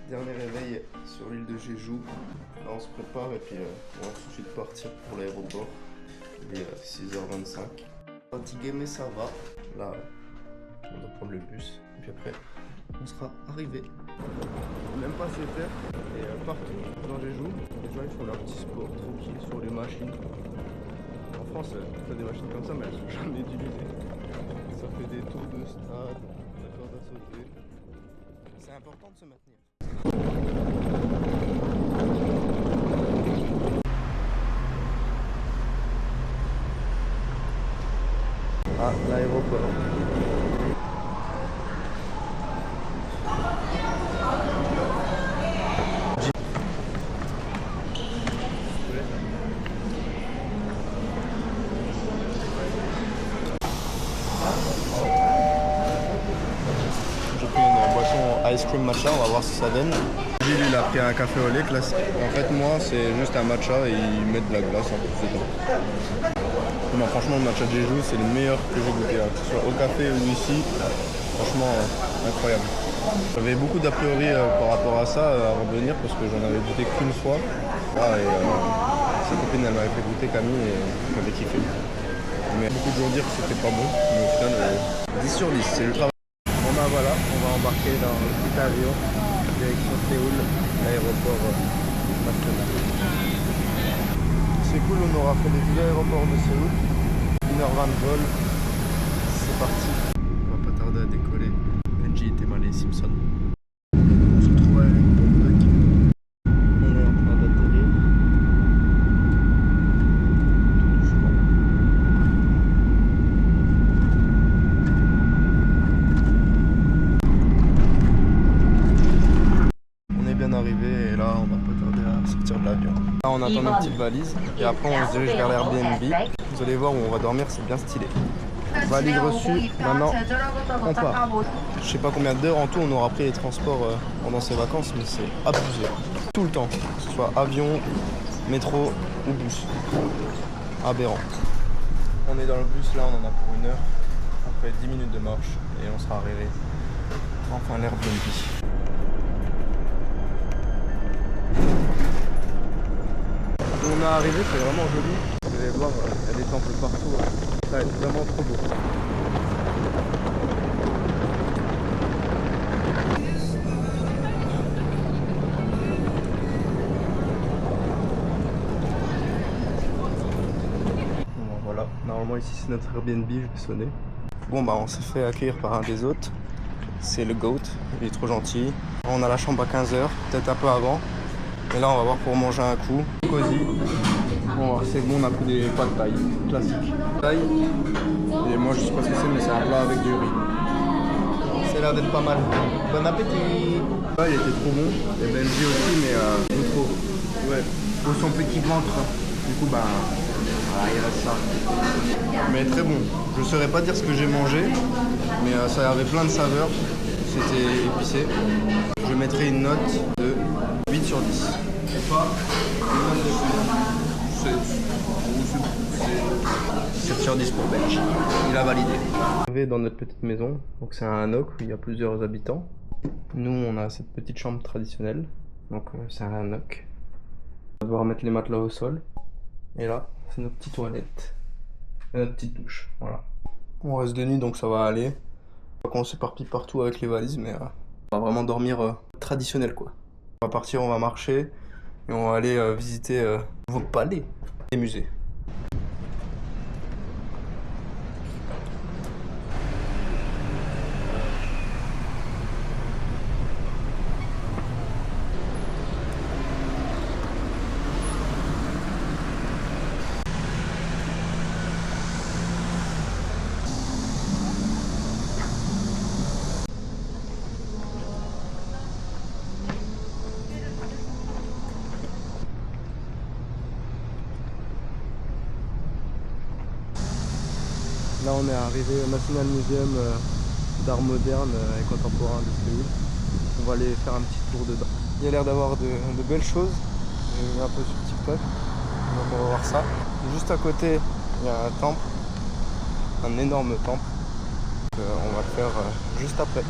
Dernier réveil sur l'île de Jeju. Là on se prépare et puis on va tout de suite partir pour l'aéroport. Il est 6h25. Fatigué mais ça va. Là on doit prendre le bus et puis après on sera arrivé. Même pas 7h et partout dans Jeju, les gens ils font leur petit sport tranquille sur les machines. En France t'as des machines comme ça mais elles sont jamais utilisées. Ça fait des tours de stade, la corde à sauter. C'est important de se maintenir. Ah, l'aéroport. J'ai pris une boisson ice cream matcha, on va voir si ça donne. Gilles il a pris un café au lait classique. En fait moi c'est juste un matcha et ils mettent de la glace un peu dedans. Non, franchement le matcha de Jeju c'est le meilleur que j'ai goûté, que ce soit au café ou ici. Franchement incroyable. J'avais beaucoup d'a priori par rapport à ça avant de venir parce que j'en avais goûté qu'une fois. Et sa copine elle m'avait fait goûter Camille et j'avais kiffé. Mais beaucoup de gens dire que c'était pas bon, mais au final 10 sur 10, c'est le travail. Bon ben voilà, on va embarquer dans le petit avion direction Séoul, l'aéroport national. C'est cool, on aura fait les deux aéroports de Séoul, 1h20 de vol, c'est parti. On va pas tarder à décoller. Benji était mal les Simpsons. On se retrouve avec une pompe. On est en train d'atterrir. Tout doucement. On est bien arrivé et là on va pas tarder à sortir de l'avion. Là on attend nos petites valises et après on se dirige vers l'Airbnb. Vous allez voir où on va dormir, c'est bien stylé. Valise reçue, maintenant on part. Je sais pas combien d'heures en tout on aura pris les transports pendant ces vacances, mais c'est abusé. Tout le temps, que ce soit avion, métro ou bus. Aberrant. On est dans le bus là, on en a pour 1 heure. Après 10 minutes de marche et on sera arrivé enfin à l'Airbnb. On est arrivé, c'est vraiment joli. Vous allez voir, il y a des temples partout. Ça va être vraiment trop beau. Bon, voilà, normalement ici c'est notre Airbnb, je vais sonner. Bon bah on s'est fait accueillir par un des hôtes. C'est le GOAT, il est trop gentil. On a la chambre à 15h, peut-être un peu avant. Et là on va voir pour manger un coup. Cosy. Bon c'est bon, on a pris des pâtes thaï classiques. Thaï. Et moi je sais pas ce que c'est mais c'est un plat avec du riz. C'est l'air d'être pas mal. Bon appétit. Il était trop bon. Et Benji aussi mais trop. Ouais. Pour son petit ventre. Du coup bah voilà, il reste ça. Mais très bon. Je saurais pas dire ce que j'ai mangé. Mais ça avait plein de saveurs. C'était épicé. Je mettrais une note de 8 sur 10. Et pas une note de 7 sur 10 pour Benji. Il a validé. On est arrivé dans notre petite maison. Donc c'est un hanok où il y a plusieurs habitants. Nous on a cette petite chambre traditionnelle. Donc c'est un hanok. On va devoir mettre les matelas au sol. Et là c'est notre petite toilette. Et notre petite douche. Voilà. On reste de nuit donc ça va aller. On s'éparpille partout avec les valises mais on va vraiment dormir traditionnel quoi. On va partir, on va marcher et on va aller visiter vos palais et musées. Là on est arrivé au National Museum d'art moderne et contemporain de Séoul. On va aller faire un petit tour dedans. Il y a l'air d'avoir de belles choses. J'ai vu un peu sur TikTok. Donc on va voir ça. Juste à côté il y a un temple. Un énorme temple. On va le faire juste après.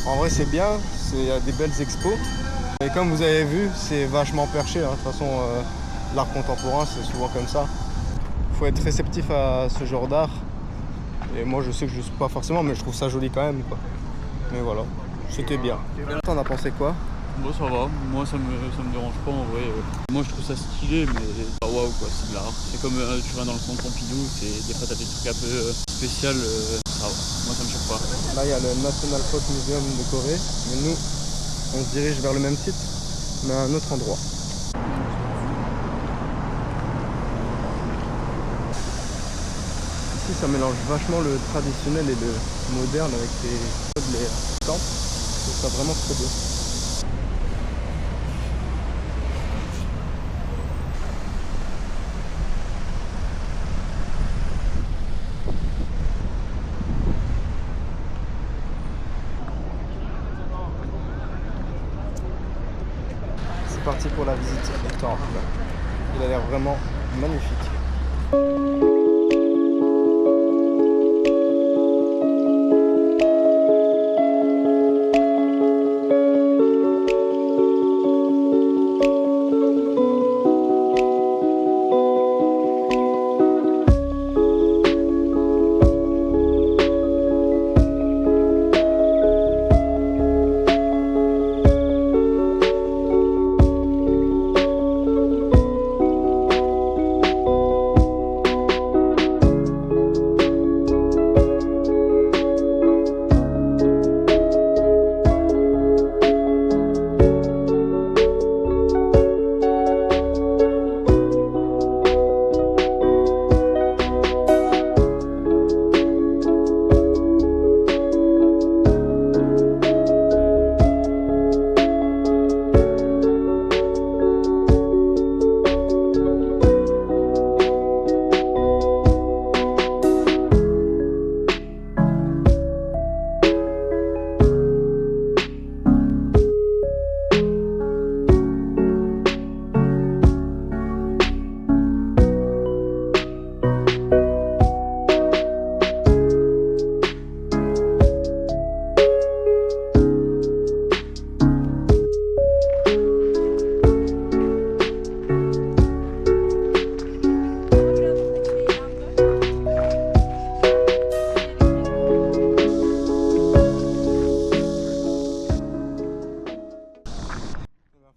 En vrai, c'est bien, il y a des belles expos. Et comme vous avez vu, c'est vachement perché. Hein. De toute façon, l'art contemporain, c'est souvent comme ça. Il faut être réceptif à ce genre d'art. Et moi, je sais que je ne suis pas forcément, mais je trouve ça joli quand même, quoi. Mais voilà, c'était bien. T'en as pensé quoi? Moi ça va, moi ça me dérange pas en vrai. Moi je trouve ça stylé mais pas waouh quoi, c'est de l'art. C'est comme tu vas dans le centre Pompidou, des fois t'as des trucs un peu spécial, ça va. Moi ça me choque pas. Là il y a le National Folk Museum de Corée, mais nous on se dirige vers le même site, mais à un autre endroit. Ici ça mélange vachement le traditionnel et le moderne avec les camps. Je trouve ça vraiment très beau. C'est parti pour la visite du temple. Il a l'air vraiment magnifique.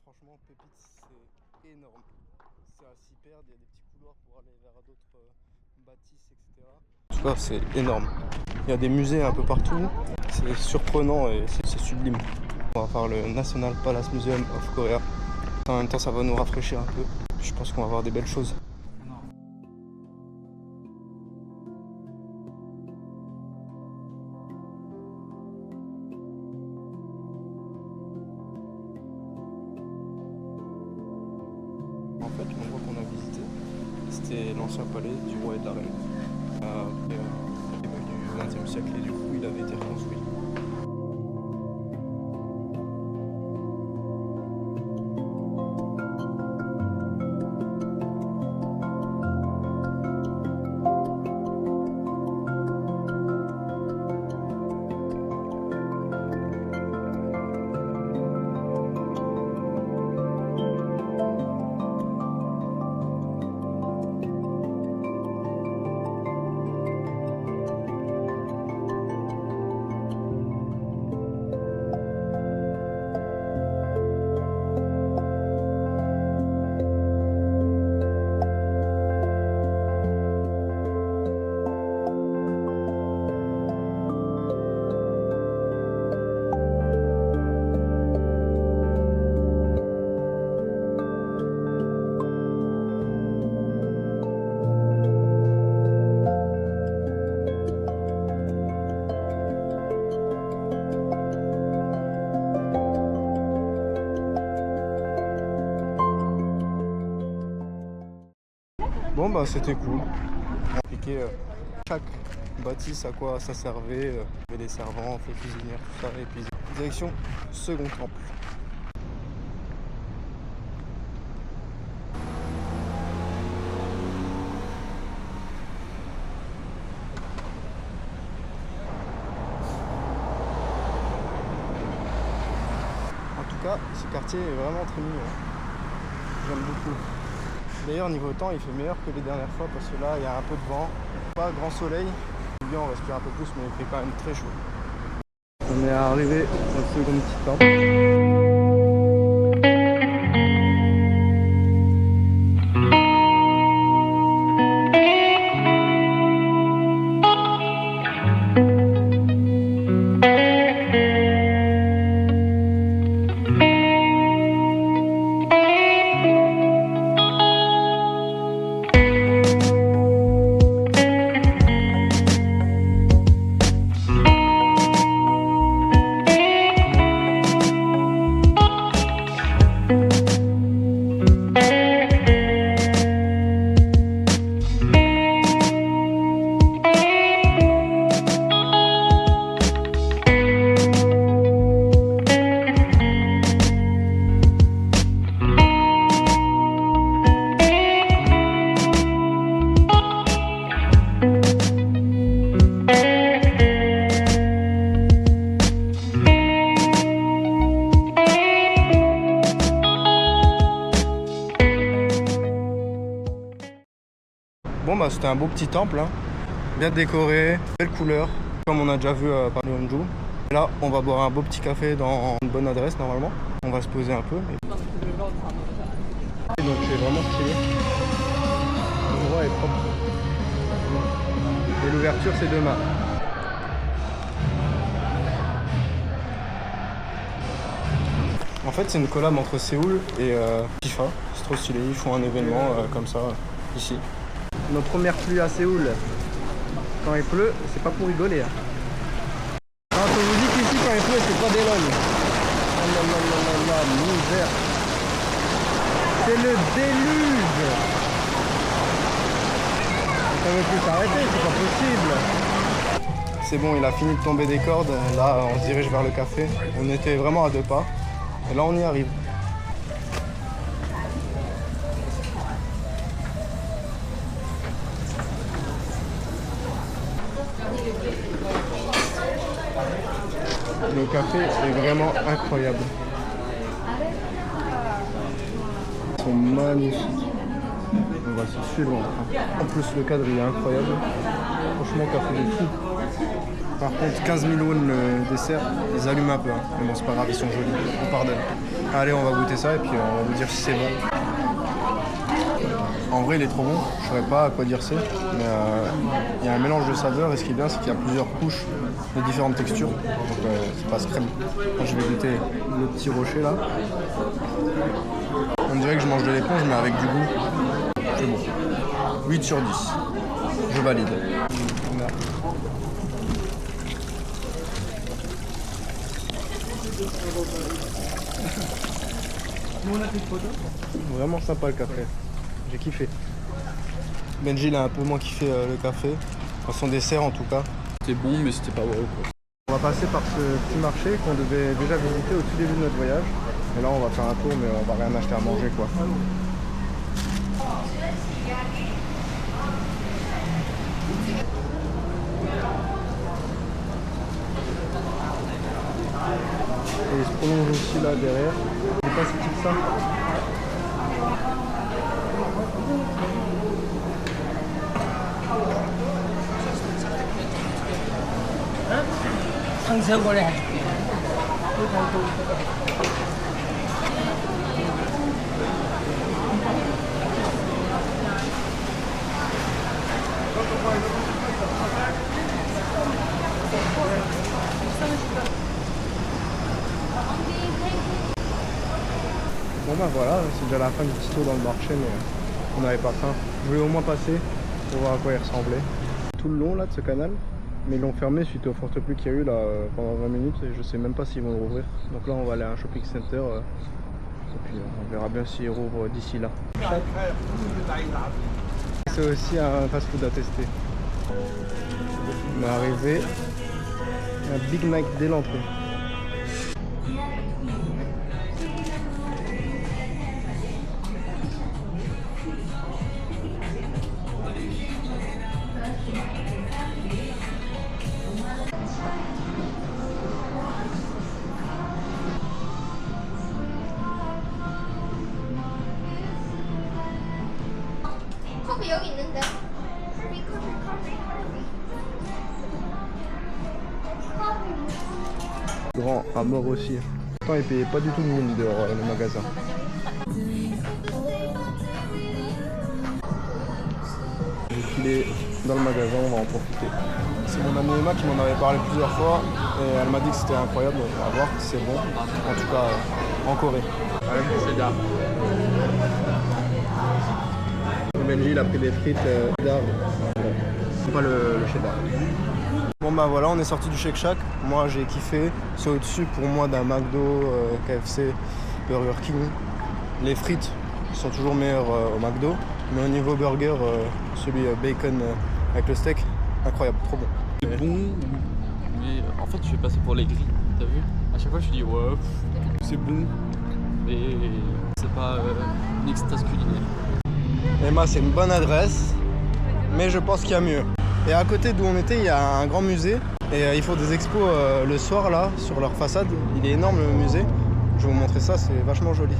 Franchement, Pépite, c'est énorme. C'est à s'y perdre, il y a des petits couloirs pour aller vers d'autres bâtisses, etc. En tout cas, c'est énorme. Il y a des musées un peu partout. C'est surprenant et c'est sublime. On va faire le National Palace Museum of Korea. En même temps, ça va nous rafraîchir un peu. Je pense qu'on va voir des belles choses. En fait, l'endroit qu'on a visité, c'était l'ancien palais du roi et de la reine. Au début du XXe siècle et du coup, il avait été reconstruit. Bon bah c'était cool. On a expliqué chaque bâtisse à quoi ça servait, les servantes, les cuisinières, tout ça, et puis direction second temple. cas, ce quartier est vraiment très mignon. J'aime beaucoup. D'ailleurs, niveau temps, il fait meilleur que les dernières fois parce que là, il y a un peu de vent, pas grand soleil. Bien, on respire un peu plus, mais il fait quand même très chaud. On est arrivé au second petit temple. Bon bah c'était un beau petit temple, hein. Bien décoré, belle couleur, comme on a déjà vu à Panmunjom. Et là on va boire un beau petit café dans une bonne adresse normalement. On va se poser un peu. Et donc c'est vraiment stylé. L'endroit est propre. Et l'ouverture c'est demain. En fait c'est une collab entre Séoul et FIFA. C'est trop stylé, ils font un événement comme ça ici. Nos premières pluies à Séoul. Quand il pleut, c'est pas pour rigoler. Hein. Quand on vous dit qu'ici, quand il pleut, c'est pas des lognes. Oh là là là là là, misère. C'est le déluge. Ça veut plus s'arrêter, c'est pas possible. C'est bon, il a fini de tomber des cordes. Là, on se dirige vers le café. On était vraiment à 2 pas. Et là, on y arrive. Le café est vraiment incroyable. Ils sont magnifiques. On va se suivre. En plus, le cadre il est incroyable. Franchement, café de fou. Par contre, 15 000 won le dessert, ils allument un peu. Hein. Mais bon, c'est pas grave, ils sont jolis. On pardonne. Allez, on va goûter ça et puis on va vous dire si c'est bon. En vrai, il est trop bon. Je saurais pas à quoi dire c'est. Mais il y a un mélange de saveurs et ce qui est bien, c'est qu'il y a plusieurs couches de différentes textures. Donc ça passe crème. Moi, je vais goûter le petit rocher là. On dirait que je mange de l'éponge, mais avec du goût. C'est bon. 8 sur 10. Je valide. Vraiment sympa le café. J'ai kiffé. Benji il a un peu moins kiffé le café. Enfin, son dessert en tout cas. C'était bon mais c'était pas wow quoi. On va passer par ce petit marché qu'on devait déjà visiter au tout début de notre voyage. Et là on va faire un tour mais on va rien acheter à manger quoi. Et il se prolonge aussi là derrière. C'est pas si petit que ça. Bon ben voilà, c'est déjà la fin du petit tour dans le marché, mais on n'avait pas faim. Je voulais au moins passer pour voir à quoi il ressemblait. Tout le long là de ce canal, mais ils l'ont fermé suite aux fortes pluies qu'il y a eu là pendant 20 minutes et je sais même pas s'ils vont le rouvrir. Donc là on va aller à un shopping center et puis on verra bien s'ils rouvrent d'ici là. C'est aussi un fast food à tester. On est arrivé un Big Mac dès l'entrée. 커피 여기 있는데. 커피. Grand à mort aussi. Pourtant, ils payaient pas du tout le mine dehors, le magasin. Il est dans le magasin, on va en profiter. C'est mon amie Emma qui m'en avait parlé plusieurs fois et elle m'a dit que c'était incroyable, donc on va voir si c'est bon. En tout cas, en Corée. Avec le cheddar. Benji, il a pris des frites cheddar. Pas le cheddar. Bon bah voilà, on est sorti du Shake Shack. Moi j'ai kiffé. C'est au-dessus pour moi d'un McDo, KFC, Burger King. Les frites sont toujours meilleures au McDo. Mais au niveau burger, celui bacon avec le steak, incroyable, trop bon. C'est bon, mais en fait je vais passer pour les gris, t'as vu? À chaque fois je dis ouais, c'est bon, mais c'est pas une extase culinaire. Emma, c'est une bonne adresse, mais je pense qu'il y a mieux. Et à côté d'où on était, il y a un grand musée. Et ils font des expos le soir là, sur leur façade. Il est énorme le musée. Je vais vous montrer ça, c'est vachement joli.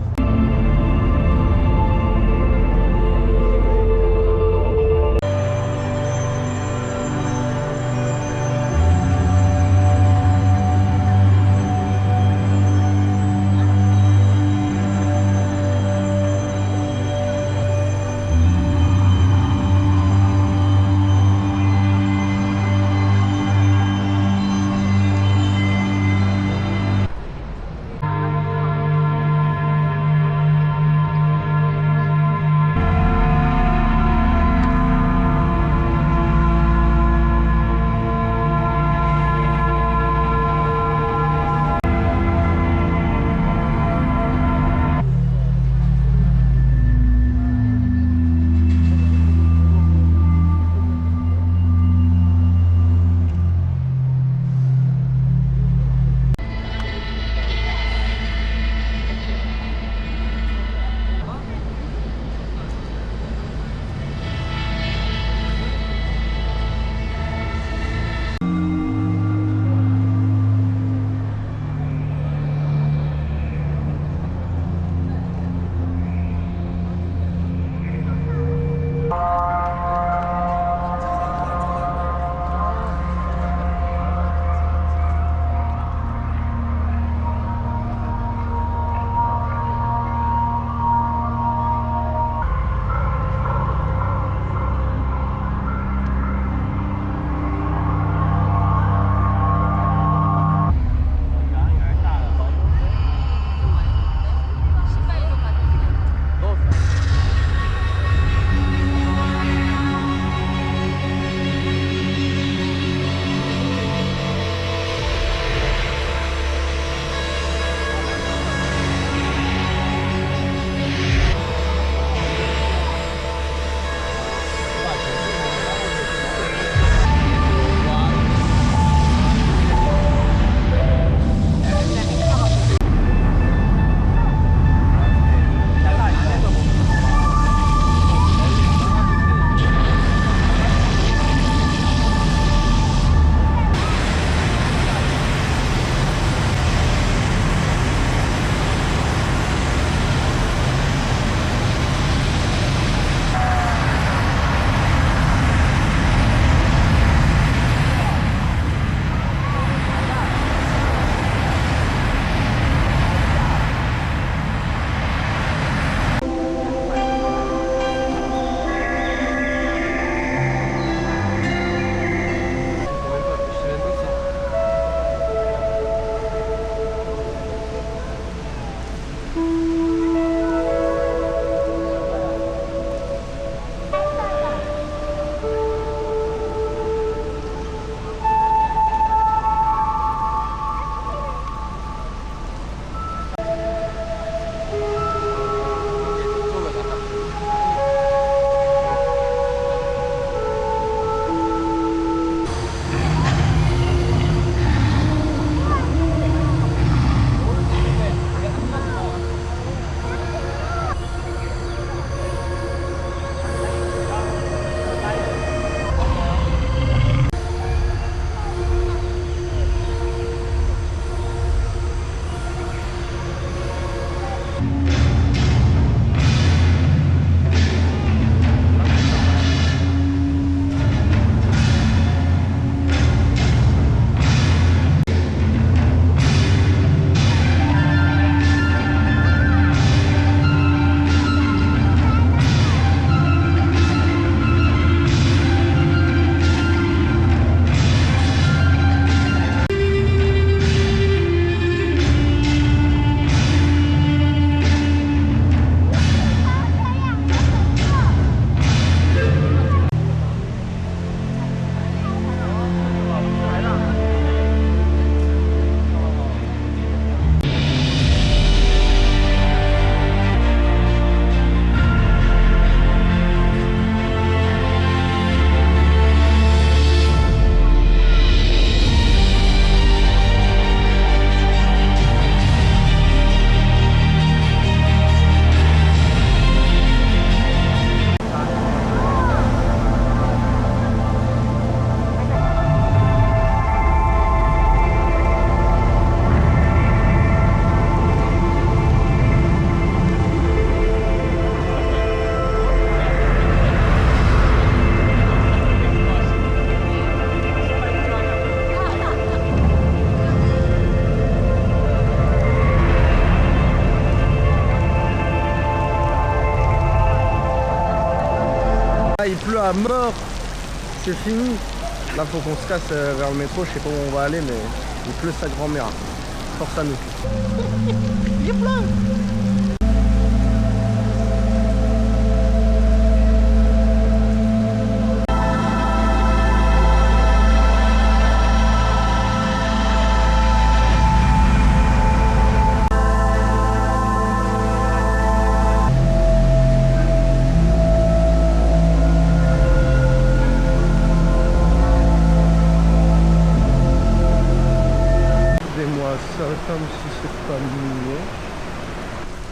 il pleut à mort. C'est fini. Là, faut qu'on se casse vers le métro. Je sais pas où on va aller, mais il pleut sa grand-mère. Force à nous. Il pleut. Ça comme si c'est pas mignon.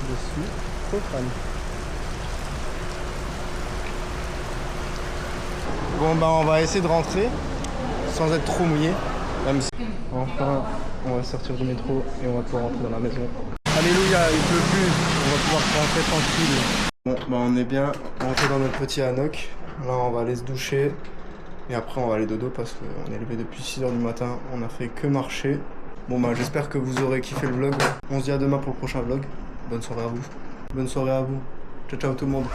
Je suis trop fan. Bon bah on va essayer de rentrer sans être trop mouillé. Même si... Enfin on va sortir du métro et on va pouvoir rentrer dans la maison. Alléluia, il pleut plus, on va pouvoir rentrer tranquille. Bon bah on est bien rentré dans notre petit hanok. Là on va aller se doucher et après on va aller dodo parce qu'on est levé depuis 6 h du matin, on a fait que marcher. Bon bah j'espère que vous aurez kiffé le vlog. On se dit à demain pour le prochain vlog. Bonne soirée à vous. Bonne soirée à vous. Ciao ciao tout le monde.